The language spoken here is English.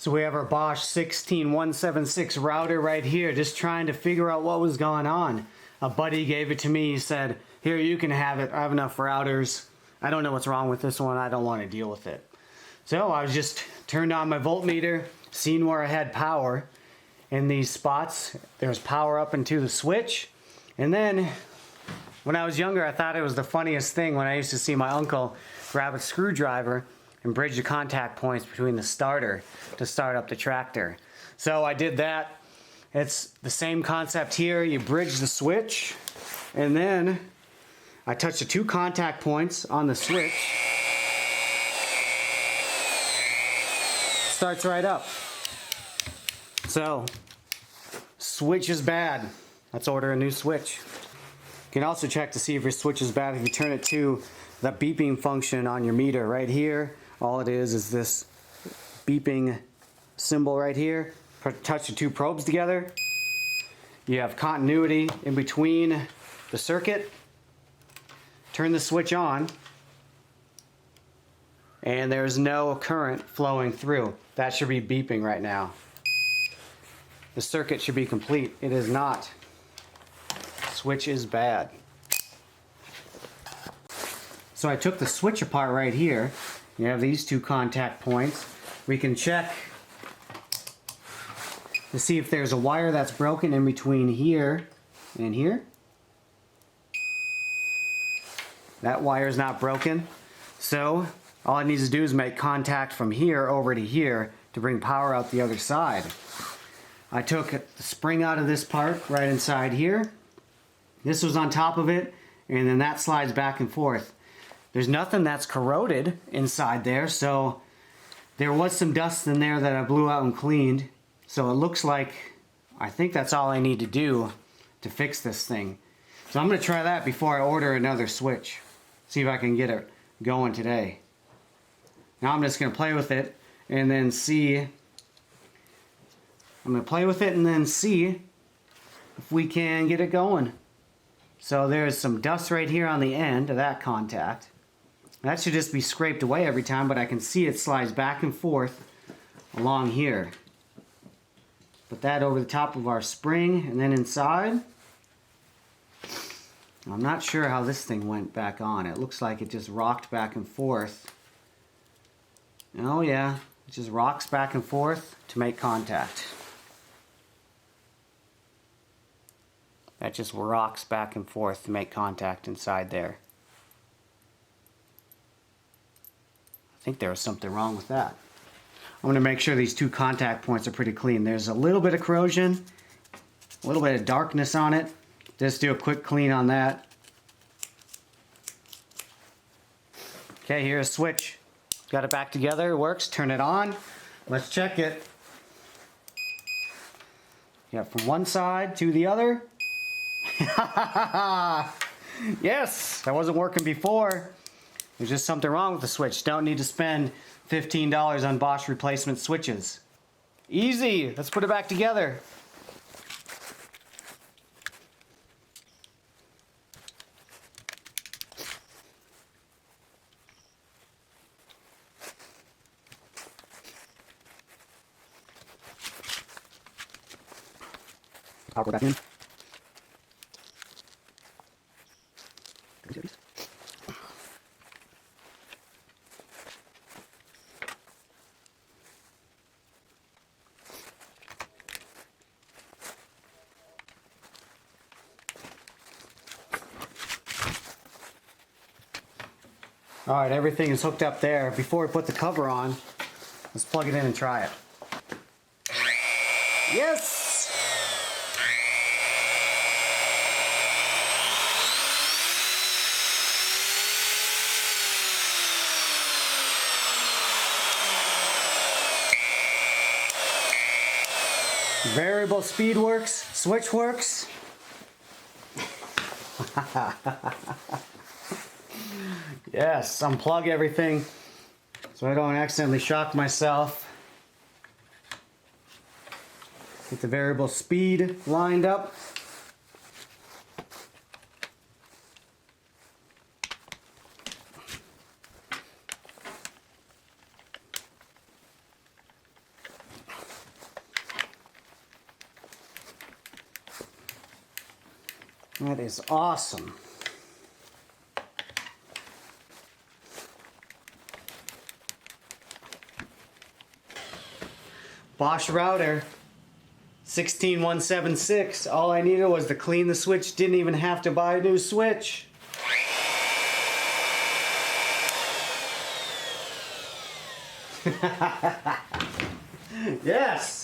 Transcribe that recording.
So we have our Bosch 16176 router right here, just trying to figure out what was going on. A buddy gave it to me. He said, here, you can have it. I have enough routers. I don't know what's wrong with this one. I don't want to deal with it. So I was just turned on my voltmeter, seen where I had power in these spots. There's power up into the switch. And then when I was younger, I thought it was the funniest thing when I used to see my uncle grab a screwdriver and bridge the contact points between the starter to start up the tractor. So I did that. It's the same concept here. You bridge the switch, and then I touch the two contact points on the switch. Starts right up. So, switch is bad. Let's order a new switch. You can also check to see if your switch is bad if you turn it to the beeping function on your meter right here. All it is this beeping symbol right here. Touch the two probes together. You have continuity in between the circuit. Turn the switch on, and there's no current flowing through. That should be beeping right now. The circuit should be complete. It is not. Switch is bad. So I took the switch apart right here. You have these two contact points. We can check to see if there's a wire that's broken in between here and here. That wire is not broken. So all it needs to do is make contact from here over to here to bring power out the other side. I took the spring out of this part right inside here. This was on top of it, and then that slides back and forth. There's nothing that's corroded inside there, so there was some dust in there that I blew out and cleaned. So it looks like, I think that's all I need to do to fix this thing. So I'm going to try that before I order another switch. See if I can get it going today. Now I'm just going to play with it and then see. I'm going to play with it and then see if we can get it going. So there's some dust right here on the end of that contact. That should just be scraped away every time, but I can see it slides back and forth along here. Put that over the top of our spring and then inside. I'm not sure how this thing went back on. It looks like it just rocked back and forth. Oh yeah, it just rocks back and forth to make contact. That just rocks back and forth to make contact inside there. I think there was something wrong with that. I'm going to make sure these two contact points are pretty clean. There's a little bit of corrosion, a little bit of darkness on it. Just do a quick clean on that. Okay, here's a switch. Got it back together, it works. Turn it on. Let's check it. Yeah, from one side to the other. Yes, that wasn't working before. There's just something wrong with the switch. Don't need to spend $15 on Bosch replacement switches. Easy. Let's put it back together. Power back in. All right, everything is hooked up there. Before we put the cover on, let's plug it in and try it. Yes! Variable speed works, switch works. Yes, unplug everything so I don't accidentally shock myself. Get the variable speed lined up. That is awesome. Bosch router 16176. All I needed was to clean the switch. Didn't even have to buy a new switch. Yes.